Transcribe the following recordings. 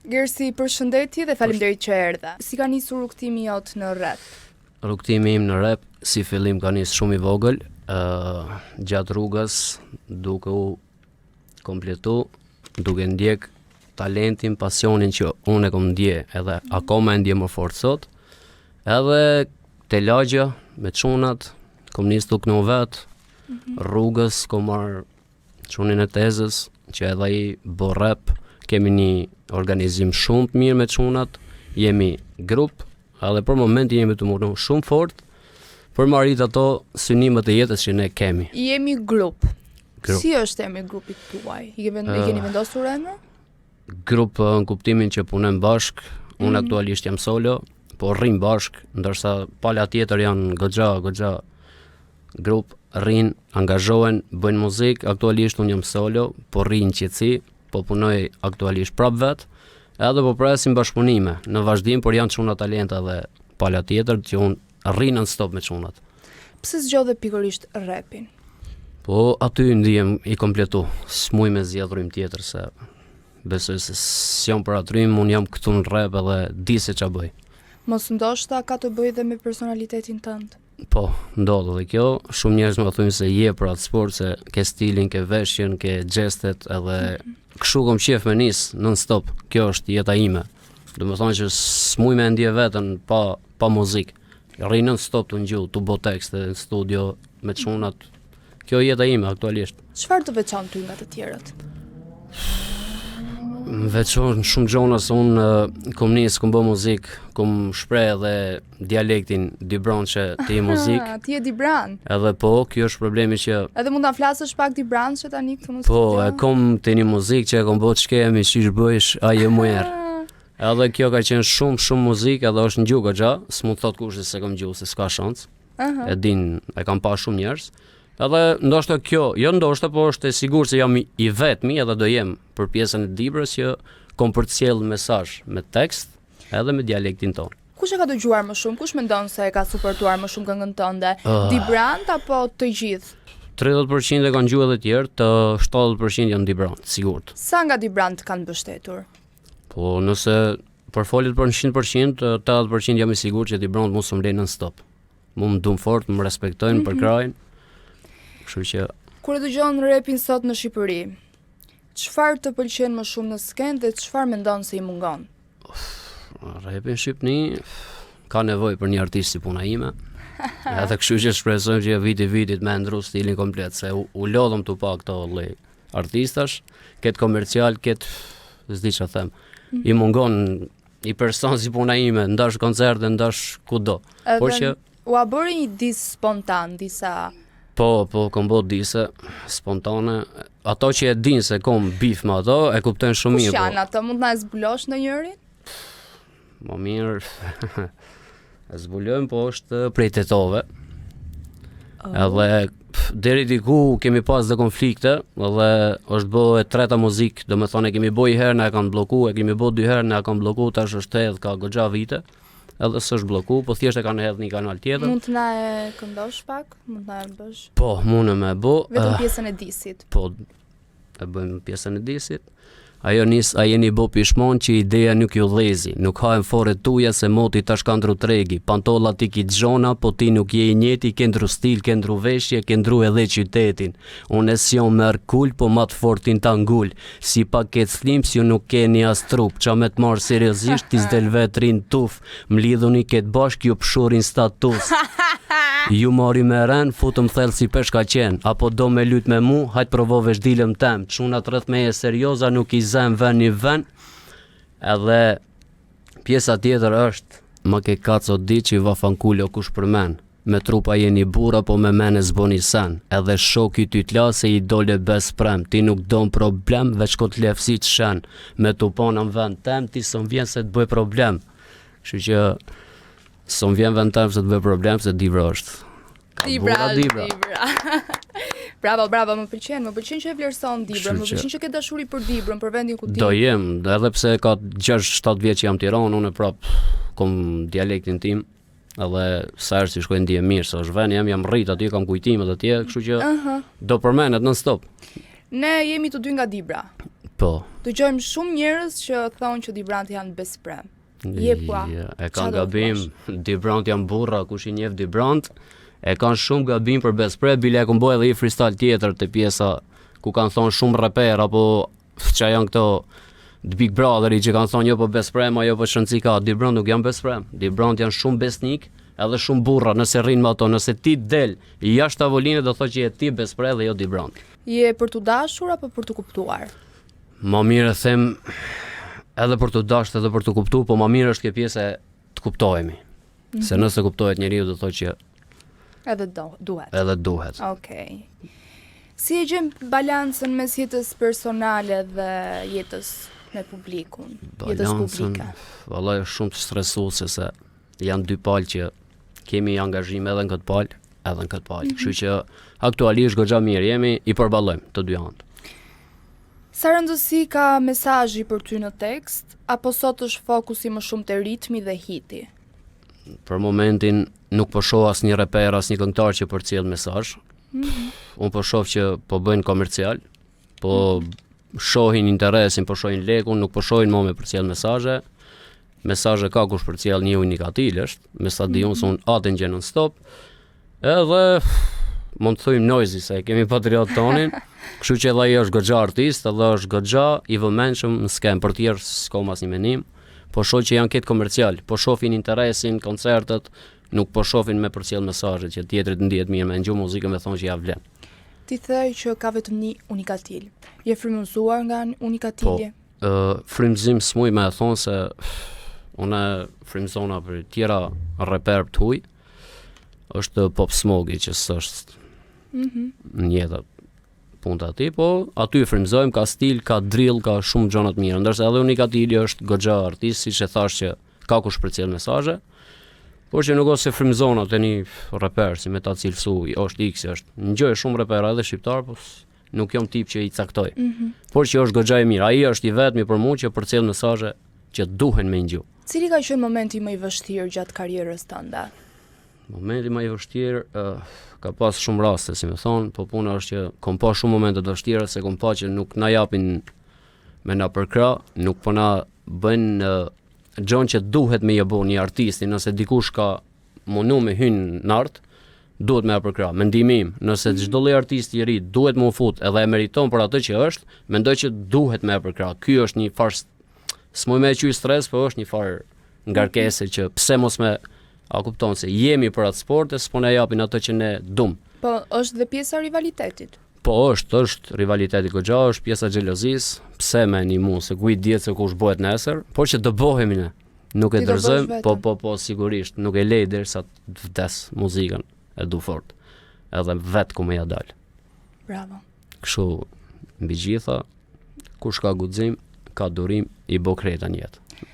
Gersi, përshëndetje dhe faleminderit që erdhe. Si ka nisur rrugtimi jot në rap? Rrugtimi im në rap si fillim ka nisur shumë i vogël, gjatë rrugës duke u kompletu, duke ndjek talentin, pasionin që unë e kom ndje, edhe akoma e ndje më fort sot, edhe te lagja me çunat, kom nis tuk në vet, rrugës kom marr çunin e tezës, që edhe ai bo rap, kemi një organizim shumë të mirë me çunat, jemi grup, edhe për momentin jemi të munu shumë fort, për më arrit ato synimet e jetës që ne kemi. Jemi grup. Si është emri grupit tuaj? I keni vendosur emër? Grup në kuptimin që punojmë bashk, unë aktualisht jam solo, po rrim bashk, ndërsa pala tjetër janë goxha grup, rrin, angazhohen, bëjnë muzikë, aktualisht unë jam solo, po rrin qetësi, po punoj aktualisht prap vet, edhe po presim bashkëpunime në vazhdim, por janë çuna talenta dhe pala tjetër që unë rri non stop me çunat. Pse zgjodhe pikërisht rapin? Po aty ndihem i kompletu, s'muj me zgjedh rrym tjetër se besoj se s'jam për atrym, unë jam këtu në rap edhe di se ç'a bëj. Mos ndoshta ka të bëjë dhe me personalitetin tënd? Po, ndodh edhe kjo, shumë njerëz më thonë se je për atë sport, se ke stilin, ke veshjen, ke gjestet, edhe kështu kom qef me nis non stop. Kjo është jeta ime. Do të thonë që s'muj me ndje veten pa muzikë. Rri non stop të ngjull, të bo tekste në studio me çunat. Kjo jeta ime aktualisht. Çfarë të veçon ty nga të tjerët? Veçon shumë gjona se unë kom nis, kom bë muzikë, kom shpreh edhe dialektin dibrançe të i muzikë. Ti je dibran? Edhe po, kjo është problemi që... Edhe mund ta flasësh pak dibrançe tani këtu në studio? Po, e kom të një muzikë që e kom bë të shkemi, qysh bëjsh, aje mujer. Edhe kjo ka qenë shumë muzikë, edhe është në gjuhë goxha, s'mund thot kush se kom gjuhë, se s'ka shans. E din, e kam pa shumë njerëz. Edhe ndoshta kjo, jo ndoshta, po është e sigurt se jam i vetmi edhe do jem për pjesën e Dibrës që kom për të sjellë mesazh me tekst edhe me dialektin ton. Kush e ka dëgjuar më shumë? Kush mendon se e ka suportuar më shumë këngën tënde? Dibrant apo të gjithë? 30% e kanë gjuhë edhe tjerë, të 70% janë Dibrant, sigurt. Sa nga Dibrant kanë mbështetur? Po nëse përfolet për 100%, 80% jam i sigurt që Dibrant mos më lejnë non stop. Mu më dum fort, më respektojnë për krajin. Kështu që kur e dëgjon rapin sot në Shqipëri, çfarë të pëlqen më shumë në skenë dhe çfarë mendon se i mungon? Rapi në Shqipëni ka nevojë për një artist si puna ime. Edhe kështu që shpresojmë që vitit me ndru stilin komplet, se u lodhëm të pa këto lloj artistash, ketë komercial, ketë s'di ç'a them. I mungon një person si puna ime, ndash koncerte, ndash kudo. Por që u a bëri një dis spontan, disa... Po, kom bot dise, spontane. Ato që e din se kom bif me ato, e kuptojnë shumë mirë. Kush janë ato? Mund na zbulosh në njërin? Më mirë, e zbulojmë, po është prej tetove. Edhe deri diku kemi pas dhe konflikte, edhe është bë e treta muzikë, do me thonë e kemi bë i herë, na e kanë bloku, e kemi bë 2 herë, na e kanë bloku, tash është edhe ka goxha vite. Edhe s'është bloku, po thjesht e kanë hedhë një kanal tjetër. Mund të na e këndosh pak? Mund na e bësh? Po, mund me bë. Vetëm pjesën e disit. Po, e bëjmë pjesën e disit. Ajo nis, a jeni bo pishmon që ideja nuk ju dhezi, nuk hajem fore tuja se moti tash kandru tregi, pantolla ti ki gjona, po ti nuk je i njeti, kendru stil, kendru veshje, kendru edhe qytetin. Unë e s'jon me arkull, po mat fortin t'angull, si paket slim, si ju nuk keni as trup, qa me t'marë seriozisht, ti s'del vetrin tuf, m'lidhuni ket bashk ju pshurin status. Ju mori me ren, futëm thellë si peshka qen, apo do me lut me mu, hajt provove shdilëm tem, çunat rreth meje serioza nuk i zem ven një ven, edhe pjesa tjetër është, ma ke kaco di që i vafankulo kush për men, me trupa jeni bura po me mene zboni sen, edhe shoki ty t'la se i dole bes prem, ti nuk don problem, veç ko t'lefsi t'shen, me tupona në vend tem, ti së vjen se t'bëj problem, kështu që së vjen vend tem se t'bëj problem, se Dibra është. Dibra. Bravo, më pëlqen që e vlerëson Dibrën, më pëlqen që ke dashuri për Dibrën, për vendin ku ti. Do jem, edhe pse ka 6-7 vjet që jam Tiranë, unë prap kom dialektin tim, edhe sa herë si shkoj ndje mirë, se është vend jam rrit aty, kam kujtimet atje, kështu që do përmenet non stop. Ne jemi të dy nga Dibra. Po. Dëgjojmë shumë njerëz që thonë që Dibranti janë besprem. E kanë gabim, Dibrant janë burra, kush i njeh Dibrant, e kanë shumë gabim për besprem, bile e këmboj edhe i freestyle tjetër të pjesa ku kanë thonë shumë raper apo që janë këto The Big Brotheri që kanë thonë jo po besprem, ajo po shënci ka, Dibrant nuk janë besprem, Dibrant janë shumë besnik, edhe shumë burra, nëse rrinë me ato, nëse ti del jashtë tavolinës do thotë që je ti besprem dhe jo Dibrant. Je për të dashur apo për të kuptuar? Ma mirë them edhe për të dashur edhe për të kuptuar, po ma mirë është kjo pjesë e të kuptohemi. Se nëse kuptohet njeriu do thotë që edhe duhet. Edhe duhet. Okej. Si e gjem balancën mes jetës personale dhe jetës me publikun, jetës publike? Vallai është shumë të stresuese se janë dy palë që kemi angazhim edhe në këtë palë, edhe në këtë palë. Kështu që aktualisht goxha mirë jemi, i përballojmë të dy anët. Sa rëndësi ka mesazhi për ty në tekst, apo sot është fokusi më shumë te ritmi dhe hiti? Për momentin nuk po shoh asnjë reper, asnjë këngëtar që përcjell mesazh. Unë po shoh që po bëjnë komercial, po shohin interesin, po shohin lekun, nuk po shohin më me përcjell mesazhe. Mesazhe ka kush përcjell një unikatil është, me sa di unë se unë atë gjë non stop. Edhe mund të thojmë noisy se kemi patriot tonin, kështu që edhe ai është goxha artist, edhe është goxha i vëmendshëm në skem, për tjerë s'kam asnjë mendim, po shoh që janë këtë komercial, po shohin interesin, koncertet, nuk po shohin me përcjell mesazhe që tjetrit ndihet mirë me ngju muzikën me thonë që ja vlen. Ti the që ka vetëm një unikatil. Je frymëzuar nga unikatilje? Po, frymëzim s'muj me e thonë se unë frymëzona për tjera reper të huj, është Pop Smoky që s'është në jetë punta ati, po aty frymëzojmë, ka stil, ka drill, ka shumë gjona të mira, ndërsa edhe unikatili është goxha artist, siç e thash që ka kush përcjell mesazhe, por që nuk ose frymëzona të një reper, si me ta cilësu, është X, është një gjë shumë repera edhe shqiptar, po nuk jam tip që i caktoj, por që është goxha e mirë, ai është i vetmi për mua që përcjell mesazhe që duhen me ngju. Cili ka qenë momenti më i vështirë gjatë karrierës tënde? Momenti më i vështirë, ka pas shumë raste, si më thonë, po puna është që kom pa shumë momente të vështira, se kom pa që nuk na japin me na përkra, nuk po na bëjnë gjon që duhet me jebo një artisti, nëse dikush ka mundu me hynë në art, duhet me ja përkra. Mendimi im, nëse çdo lloj artisti i ri duhet me u fut edhe e meriton për atë që është, mendoj që duhet me ja përkra. Ky është një farë, s'muj me qyj stres, po është një farë ngarkese që pse mos me a kupton se jemi për atë sport e s'po na japin atë që ne dum. Po është dhe pjesa e rivalitetit. Po është rivaliteti goxha, është pjesa e xhelozisë, pse me animu se ku i diet se kush bëhet nesër, por që do bëhemi ne. Nuk e dorëzojmë, po sigurisht, nuk e lej derisa të vdes muzikën, e du fort. Edhe vet ku më ja dal. Bravo. Kështu mbi gjitha, kush ka guxim, ka durim, i bë kreta në jetë.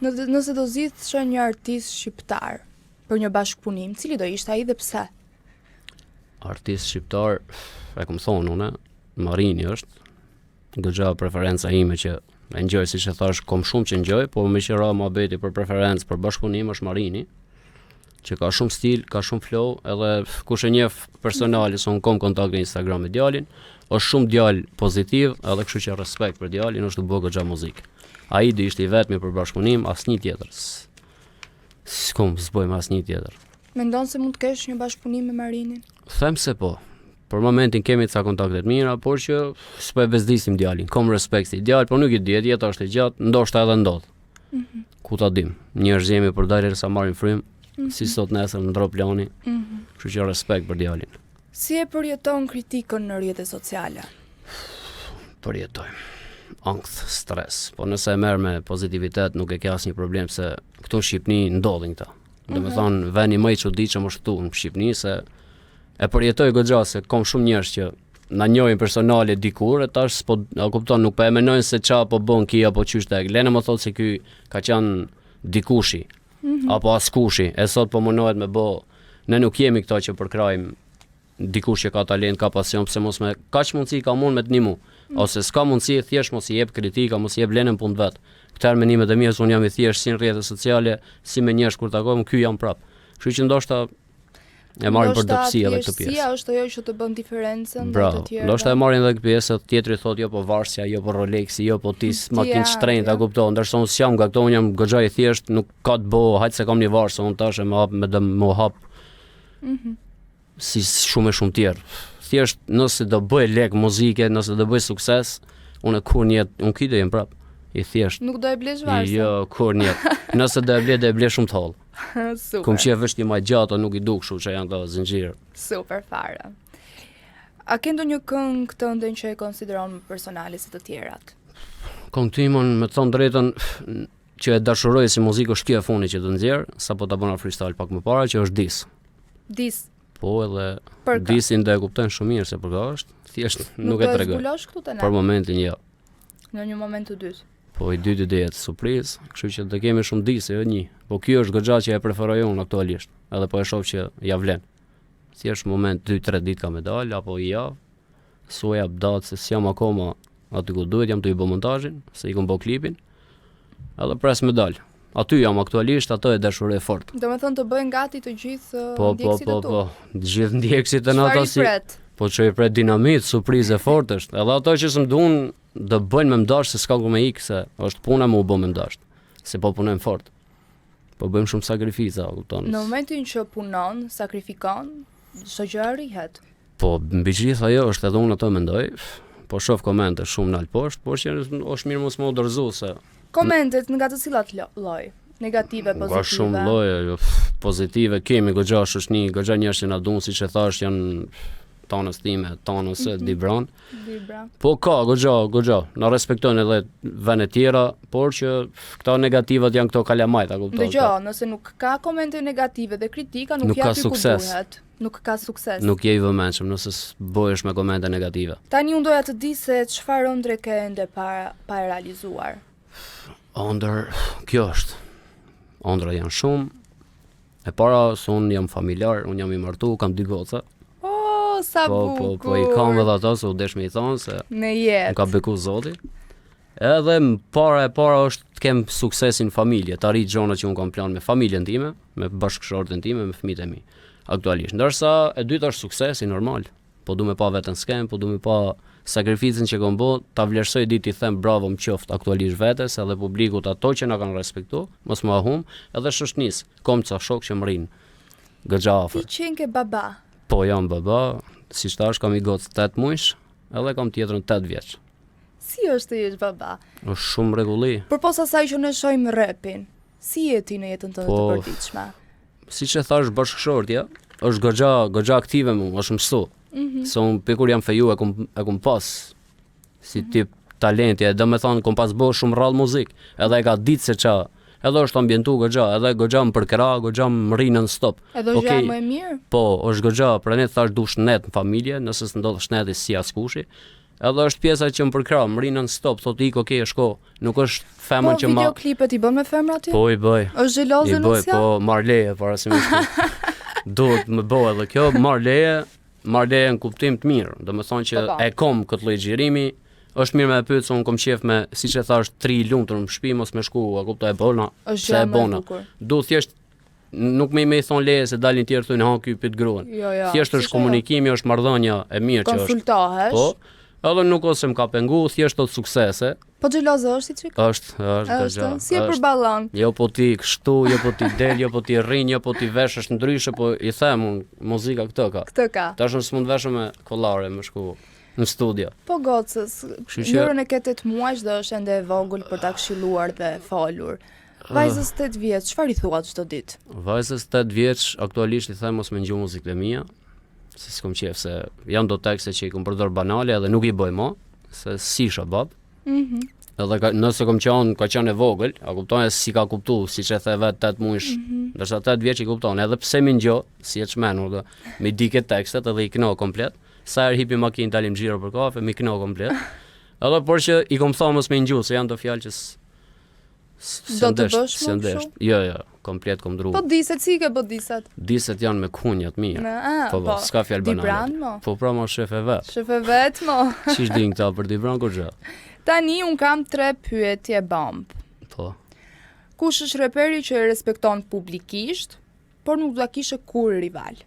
Nëse do zgjidhsh një artist shqiptar për një bashkëpunim, cili do ishte ai dhe pse? Artist shqiptar, e kam thonë unë, Marini është goxha preferenca ime që e ngjoj, siç e thash, kom shumë që ngjoj, po më qira mohabeti për preferencë për bashkëpunim është Marini, që ka shumë stil, ka shumë flow, edhe kush e njeh personale, se unë kom kontakt në Instagram me djalin, është shumë djalë pozitiv, edhe kështu që respekt për djalin, është të bëj goxha muzikë. Ai do ishte i vetmi për bashkëpunim, asnjë tjetër. S'bojmë asnjë tjetër. Mendon se mund të kesh një bashkëpunim me Marinin? Them se po. Për momentin kemi ca kontakte të mira, por që s'po e bezdisim djalin. Kom respekt si djalë, por nuk i diet, jeta është e gjatë, ndoshta edhe ndodh. Ku ta dim. Njerëz jemi për dalë sa marrin frym, si sot nesër në ndro plani. Kështu që respekt për djalin. Si e përjeton kritikën në rrjetet sociale? Përjetojmë. Ankth, stres, po nëse e merr me pozitivitet nuk e ke asnjë problem, se këtu në Shqipëni ndodhin këta. Domethënë veni më i çuditshëm është këtu në Shqipëni, se e përjetoj goxha se kam shumë njerëz që na njohin personale dikur e tash s'po a kupton, nuk po e menojnë se ç'a po bën ki apo çysh tek. Lene më thotë se ky ka qenë dikushi apo askushi, e sot po munohet me bë. Ne nuk jemi këto që përkrajmë dikush që ka talent, ka pasion, pse mos me kaq mundësi ka mund me të ndihmu. Ose s'ka mundësi, thjesht mos i jep kritika, mos i jep lenën punë vet. Këta menimet e mia unë jam i thjesht si në rrjetet sociale, si me njerëz kur takojmë, ky jam prap. Kështu që ndoshta E marrin për dobësi edhe këtë thjeshtësia pjesë. është ajo që të bën diferencën ndaj Bravo. të tjerëve. Ndoshta e marrin edhe këtë pjesë, tjetri thotë jo po Varsja, jo po Rolexi, jo po ti makinë Ja, shtrenjtë, ja. a kupton? Ndërsa unë s'jam nga këto, unë jam goxha i thjesht, nuk ka të bëj, hajt se kam një Varsë, unë tash e më hap me më hap. Si shumë e shumë tjerë. Thjesht nëse do bëj lek muzike, nëse do bëj sukses, unë kur një jetë, unë këtë jem prap. I thjesht. Nuk do e blesh Varsën. Jo, kur një jetë. Nëse do e ble shumë të hollë. Super. Kum qef është një ma gjatë, nuk i duk shu që janë të zinxhirë. Super fare. A ke ndonjë këngë tënde që e konsideron më personale se të tjerat? Këngë timon, me të thonë drejtën, që e dashuroj si muzikë është kjo e funi që të nxjerr, sapo ta bëna freestyle pak më para, që është dis. Dis. Po edhe Për ka? disin do e kuptojnë shumë mirë se për ka është, thjesht nuk e do tregoj. zbulosh këtu të Për na. momentin jo. Në një moment të dytë. Po i dyti do jetë surprizë, kështu që do kemi shumë dise, jo një. Po ky është goxha që e preferoj unë aktualisht, edhe po e shoh që ja vlen. Thjesht moment 2-3 ditë ka me dal, apo i javë, suja datë se s'jam akoma aty ku duhet, jam të i bë montazhin, se i kom bë klipin, edhe pres me dal. Aty jam aktualisht, ato e dashuroj fort. Do me thënë të bëjnë gati të gjithë Po, ndjekësit e tu. po, gjithë ndjekësit e në Çfarë ata i si... pret? Po që i pret dinamit, surprizë e fort është. Edhe ato që s'm duan do bëjnë me mdash se s'ka ku me ikë se është puna me u bë me mdash. Se po punojmë fort. Po bëjmë shumë sakrifica, kupton. Në momentin që punon, sakrifikon, çdo gjë arrihet. Po mbi gjithë ajo është edhe unë ato mendoj. Po shoh komente shumë nalt poshtë, por që është mirë mos më u dorëzu se Komentet nga të cilat lloj? Negative, ka pozitive. shumë lloje pozitive, kemi goxha shoshni, goxha njerëz që na duan, siç e thash, janë tonës time, tonës e Dibran. Libra. Po ka goxha, na respektojnë edhe vende tjera, por që këto negativat janë këto kalamajt, a kupton? Dëgjoj, nëse nuk ka komente negative dhe kritika, Nuk nuk ka japi ku sukses. duhet. Nuk ka sukses. Nuk je i vëmendshëm nëse bëhesh me komente negative. Tani unë doja të di se çfarë ëndre ke ende pa e realizuar. Ondër, kjo është. Ondra janë shumë. E para, se unë jam familjar, unë jam i martu, kam 2 goca. Oh, sa bukur. Po i kam edhe ato, se u desh me i thonë, se Në më jetë. ka beku zoti. Edhe e para është të kem suksesin familje, të arrit gjona që unë kam plan me familjen time, me bashkëshorten time, me fëmijët e mi. Aktualisht. Ndërsa e dyta është suksesi normal. Po du me pa veten s'kem, po du me pa sakrificën që kam bë, ta vlerësoj ditë i them bravo më qoftë aktualisht vetes, edhe publikut ato që na kanë respektu, mos më hum, edhe shoshnis, kom ca shok që më rinë. Goxha Ti afër. qenë ke baba. Po jam baba, si thash kam i gocë 8 muajsh, edhe kam tjetrën 8 vjeç. Si është të jesh baba? Është shumë rregulli. Përpos asaj që ne shohim rapin, si je ti në jetën tënde të Po, përditshme? Siç e thash bashkëshortja, është goxha aktive mu, është mësu. Se unë pikur jam feju e kum pas si tip talenti, e do me thonë kum pas bo shumë rrallë muzik, edhe e ka ditë se qa, edhe është ambientu goxha, edhe goxha më përkra, goxha më rri non stop. Edhe është Okej, gjë më e mirë? Po, është goxha, pra ne thash dush net në familje, nëse s'ndodh shneti si askushi. Edhe është pjesa që më përkra, më rri non stop, thotë ik, okay, shko. Nuk është Po, femën që ma videoklipet i bën me femra ti? Po i bëj. Është xheloze I nuk bëj, si? po marleje para se më shkoj. Duhet më bëj edhe kjo, marleje në kuptim të mirë. Do me thonë që Po. e kom këtë lloj xhirimi, është mirë me e pyet se unë kom qef me, siç e thash, 3 lumtur në shtëpi mos me shku, a kuptoj e bona, Është se gjë e më e bona. bukur. Du thjesht nuk me i thon leje se dalin tjerë thonë ha ky pyet gruan. Jo, jo. Thjesht si është komunikimi, është marrëdhënia e mirë që është. Konsultohesh. Po. Edhe nuk ose më ka pengu, thjesht të suksese. Po xheloze është si çik? Është Është, goxha. si e përballon? Jo po ti kështu, jo po ti del, jo po ti rrin, jo po ti veshësh ndryshe, po i them unë, muzika këtë ka. Këtë ka. Tash unë s'mund veshëm me kollare më shku në studio. Po gocës, Kështu që- njërën e ke 8 muajsh dhe është ende e vogël për ta këshilluar dhe folur. Vajzës 8 vjeç, çfarë i thuat çdo ditë? Vajzës 8 vjeç, aktualisht i them mos me ngju muzikën e mia, se s'kom qef se janë do tekste që i kom përdor banale edhe nuk i bëj më, se si shabab. Edhe nëse kom qenë, ka qenë e vogël, a kupton e si ka kuptu, siç e the vet 8 muajsh, ndërsa 8 vjeç i kupton, edhe pse më ngjo, si e çmenur do, mi di ke tekstet edhe i këno komplet. Sa herë hipi makinë dalim xhiro për kafe, mi këno komplet. Edhe por që i kom thënë mos më ngju, se janë do fjalë që Do të bësh më kështu? Jo, komplet kom dru. Po diset, si ke po diset? Diset janë me kunjat mirë. Po, s'ka fjalë banale. Dibran mo? Po pra ma shef e vet. Shef e vet mo? Qish din këta për Dibran goxha? Tani un kam 3 pyetje bomb. Po. Kush është reperi që e respekton publikisht, por nuk do ta kishe kur rival?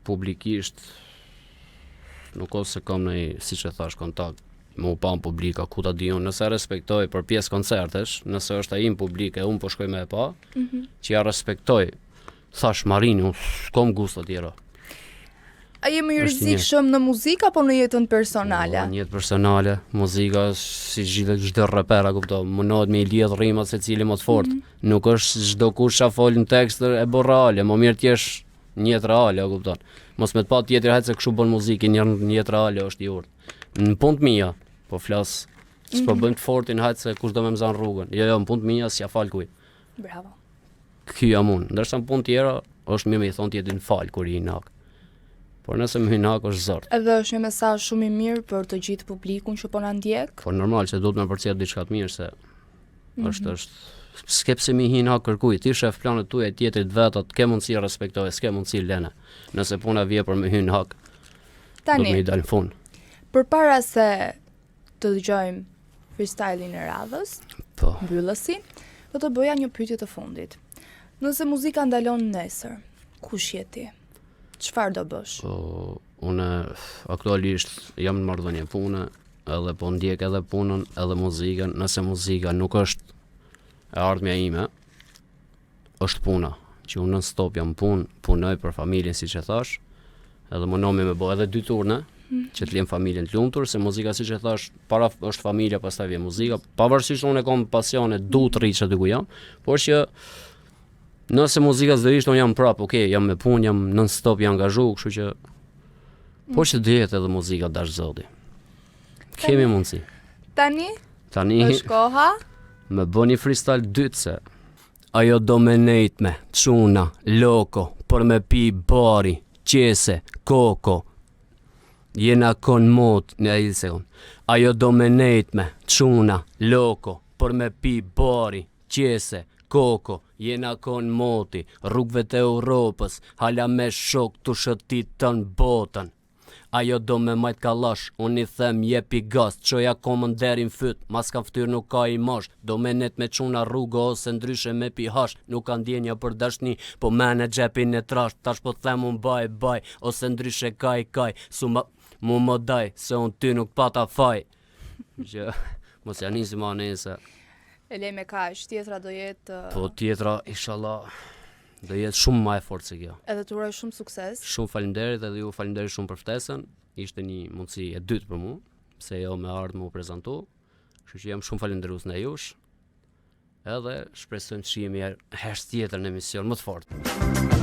publikisht nuk ose kam në, si që thash, kontakt me u pa në publika, ku ta di unë, nëse respektoj për pjesë koncertesh, nëse është ai në publik e unë po shkoj me e pa, që ja respektoj, thash Marini, unë s'kom gusta tjera. A jemi rrezikshëm në muzikë apo në jetën personale? Në jetë personale, muzika si çdo reper, a kupton, mundohet me i lidh rrimat secili më të fortë. Nuk është çdo kush që fol në tekst e bën reale, më mirë të jesh në jetë reale, a kupton. Mos me të pa tjetër hajt se kështu bën muzikë, në jetë reale është i urtë. Në punë të mia, po flas, s'po bëjmë të fortin hajt se kush do më mzan rrugën. Jo, në punë të mia s'ja fal kuj. Bravo. Ky jam unë. Ndërsa në punë tjera është mirë me i thonë tjetrin fal kur i nak. Por nëse më hyn hak është zort. Edhe është një mesazh shumë i mirë për të gjithë publikun që po na ndjek. Po normal që duhet me përcjell diçka të mirë se është s'ke pse më hyn hak kërkuj. Ti shef planet tuaja tjetrit vetat, ke mundësi respektoje, s'ke mundësi lene. Nëse puna vjen për më hyn hak. Tani, do më i dal në fund. Përpara se të dëgjojmë freestyle-in e radhës, Po. mbyllësin, do të bëja një pyetje të fundit. Nëse muzika ndalon nesër, kush je ti? Çfarë do bësh? Po, unë aktualisht jam në marrëdhënie pune, edhe po ndjek edhe punën, edhe muzikën. Nëse muzika nuk është e ardhmja ime, është puna. Që unë non stop jam punë, punoj për familjen siç e thash, edhe mundohemi me bë edhe 2 turne, që të ljem familjen të lumtur, se muzika siç e thash, para është familja, pastaj vjen muzika. Pavarësisht unë kam pasione, du të rriç aty ku jam, por që nëse muzika s'do unë jam prap, okay, jam me punë, jam non stop i angazhuar, kështu që po që do jetë edhe muzika dash zoti. Kemi mundësi. Tani është koha. Me bëni freestyle dytë se ajo do me nejt me çuna, loko, për me pi bari, qese, koko. Jena kon mot, në ai sekond. Ajo do me nejt me çuna, loko, për me pi bari, qese, koko. Jena kon moti, rrugëve të Europës, hala me shok të shëtit të në botën. Ajo do me majt kallash, unë i them jepi gas, qoja komën derin fyt, mas ka ftyr nuk ka i mash, do me net me quna rrugë ose ndryshe me pi hash, nuk ka ndjenja për dashni, po mene gjepin e trash, tash po them unë baj, ose ndryshe kaj, su mu më daj, se unë ty nuk pata faj. Që, mos ja nisi ma nese. E lej me kaq, tjetra do jetë Po tjetra, inshallah, do jetë shumë më e fortë se kjo. edhe të uroj shumë sukses. Shumë faleminderit edhe ju faleminderit shumë për ftesën. Ishte një mundësi e dytë për mua, pse jo me ardhmë më prezantu. Kështu që jam shumë falënderues ndaj jush. Edhe shpresojmë të shihemi herë tjetër në emision më të fortë.